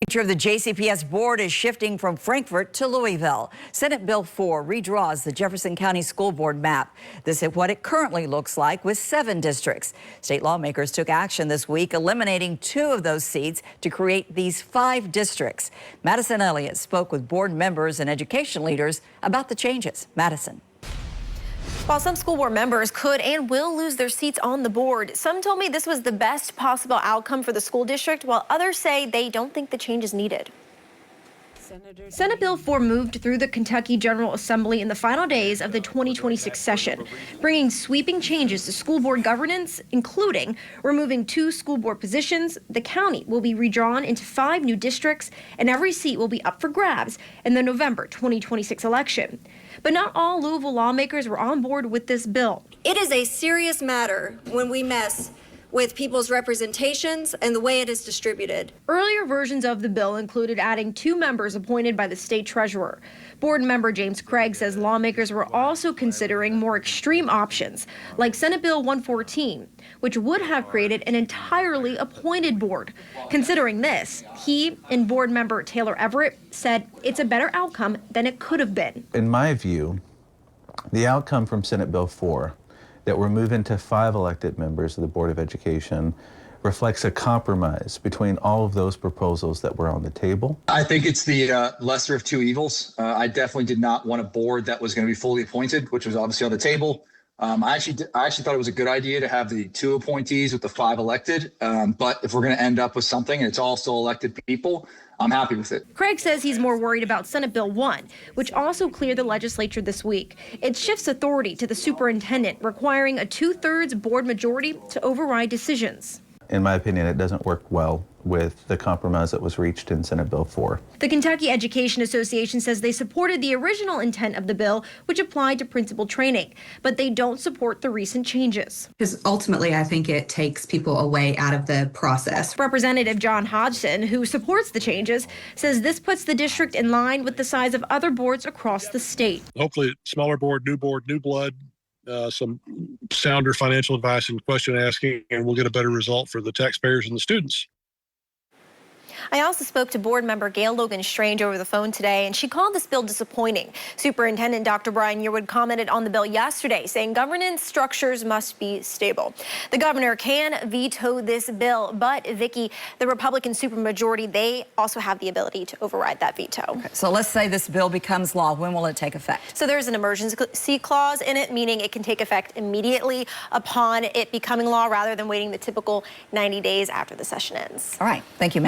Of the JCPS board is shifting from Frankfort to Louisville. Senate Bill 4 redraws the Jefferson County School Board map. This is what it currently looks like with 7 districts. State lawmakers took action this week, eliminating 2 of those seats to create these 5 districts. Madison Elliott spoke with board members and education leaders about the changes. Madison. While some school board members could and will lose their seats on the board, some told me this was the best possible outcome for the school district, while others say they don't think the change is needed. Senate Bill 4 moved through the Kentucky General Assembly in the final days of the 2026 session, bringing sweeping changes to school board governance, including removing 2 school board positions. The county will be redrawn into 5 new districts, and every seat will be up for grabs in the November 2026 election. But not all Louisville lawmakers were on board with this bill. It is a serious matter when we mess with people's representations and the way it is distributed. Earlier versions of the bill included adding 2 members appointed by the state treasurer. Board member James Craig says lawmakers were also considering more extreme options, like Senate Bill 114, which would have created an entirely appointed board. Considering this, he and board member Taylor Everett said it's a better outcome than it could have been. In my view, the outcome from Senate Bill 4, that we're moving to 5 elected members of the Board of Education, reflects a compromise between all of those proposals that were on the table. I think it's the lesser of 2 evils. I definitely did not want a board that was going to be fully appointed, which was obviously on the table. I actually thought it was a good idea to have the 2 appointees with the 5 elected. But if we're going to end up with something and it's all still elected people, I'm happy with it. Craig says he's more worried about Senate Bill 1, which also cleared the legislature this week. It shifts authority to the superintendent, requiring a 2/3 board majority to override decisions. In my opinion, it doesn't work well with the compromise that was reached in Senate Bill 4. The Kentucky Education Association says they supported the original intent of the bill, which applied to principal training, but they don't support the recent changes. Because ultimately, I think it takes people away out of the process. Representative John Hodgson, who supports the changes, says this puts the district in line with the size of other boards across the state. Hopefully, smaller board, new blood. Some sounder financial advice and question asking, and we'll get a better result for the taxpayers and the students. I also spoke to board member Gail Logan Strange over the phone today, and she called this bill disappointing. Superintendent Dr. Brian Yearwood commented on the bill yesterday, saying governance structures must be stable. The governor can veto this bill, but Vicki, the Republican supermajority, they also have the ability to override that veto. Okay, so let's say this bill becomes law. When will it take effect? So there's an emergency clause in it, meaning it can take effect immediately upon it becoming law rather than waiting the typical 90 days after the session ends. All right. Thank you, Matt.